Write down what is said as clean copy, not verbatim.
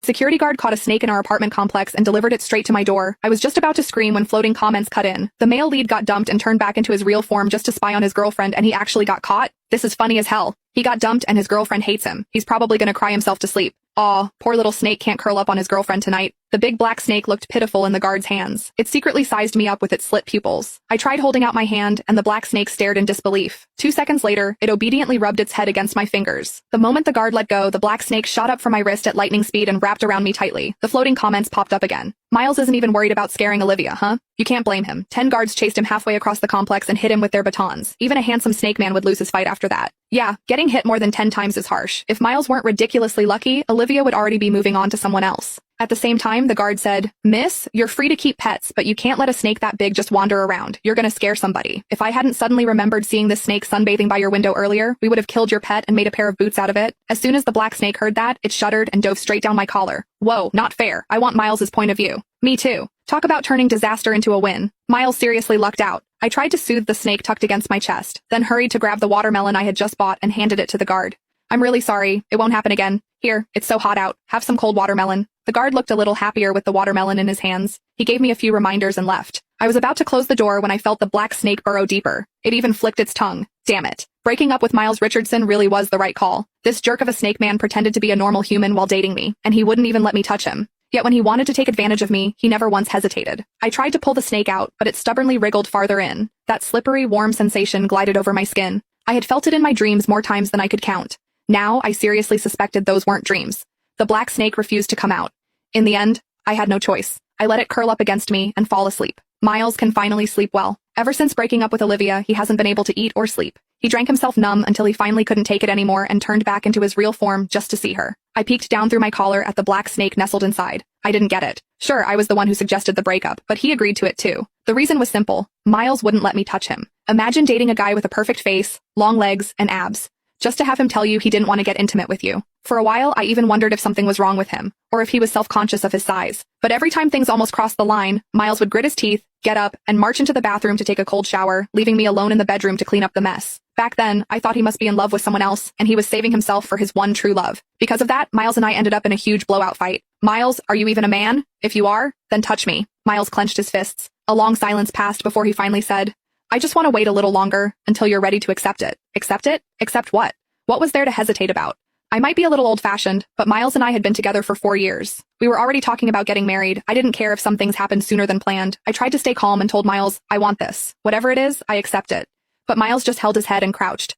Security guard caught a snake in our apartment complex and delivered it straight to my door. I was just about to scream when floating comments cut in. The male lead got dumped and turned back into his real form just to spy on his girlfriend, and he actually got caught? This is funny as hell. He got dumped and his girlfriend hates him. He's probably gonna cry himself to sleep. Aw, poor little snake can't curl up on his girlfriend tonight. The big black snake looked pitiful in the guard's hands. It secretly sized me up with its slit pupils. I tried holding out my hand, and the black snake stared in disbelief. 2 seconds later, it obediently rubbed its head against my fingers. The moment the guard let go, the black snake shot up from my wrist at lightning speed and wrapped around me tightly. The floating comments popped up again. Miles isn't even worried about scaring Olivia, huh? You can't blame him. 10 guards chased him halfway across the complex and hit him with their batons. Even a handsome snake man would lose his fight after that. Yeah, getting hit more than 10 times is harsh. If Miles weren't ridiculously lucky, Olivia would already be moving on to someone else. At the same time, the guard said, "Miss, you're free to keep pets, but you can't let a snake that big just wander around. You're gonna scare somebody. If I hadn't suddenly remembered seeing this snake sunbathing by your window earlier, we would have killed your pet and made a pair of boots out of it." As soon as the black snake heard that, it shuddered and dove straight down my collar. Whoa, not fair. I want Miles's point of view. Me too. Talk about turning disaster into a win. Miles seriously lucked out. I tried to soothe the snake tucked against my chest, then hurried to grab the watermelon I had just bought and handed it to the guard. "I'm really sorry. It won't happen again. Here, it's so hot out. Have some cold watermelon." The guard looked a little happier with the watermelon in his hands. He gave me a few reminders and left. I was about to close the door when I felt the black snake burrow deeper. It even flicked its tongue. Damn it. Breaking up with Miles Richardson really was the right call. This jerk of a snake man pretended to be a normal human while dating me, and he wouldn't even let me touch him. Yet when he wanted to take advantage of me, he never once hesitated. I tried to pull the snake out, but it stubbornly wriggled farther in. That slippery, warm sensation glided over my skin. I had felt it in my dreams more times than I could count. Now, I seriously suspected those weren't dreams. The black snake refused to come out. In the end, I had no choice. I let it curl up against me and fall asleep. Miles can finally sleep well. Ever since breaking up with Olivia, he hasn't been able to eat or sleep. He drank himself numb until he finally couldn't take it anymore and turned back into his real form just to see her. I peeked down through my collar at the black snake nestled inside. I didn't get it. Sure, I was the one who suggested the breakup, but he agreed to it too. The reason was simple. Miles wouldn't let me touch him. Imagine dating a guy with a perfect face, long legs, and abs, just to have him tell you he didn't want to get intimate with you. For a while, I even wondered if something was wrong with him, or if he was self-conscious of his size. But every time things almost crossed the line, Miles would grit his teeth, get up, and march into the bathroom to take a cold shower, leaving me alone in the bedroom to clean up the mess. Back then, I thought he must be in love with someone else, and he was saving himself for his one true love. Because of that, Miles and I ended up in a huge blowout fight. "Miles, are you even a man? If you are, then touch me." Miles clenched his fists. A long silence passed before he finally said, "I just want to wait a little longer, until you're ready to accept it." Accept it? Accept what? What was there to hesitate about? I might be a little old-fashioned, but Miles and I had been together for 4 years. We were already talking about getting married. I didn't care if some things happened sooner than planned. I tried to stay calm and told Miles, "I want this. Whatever it is, I accept it." But Miles just held his head and crouched.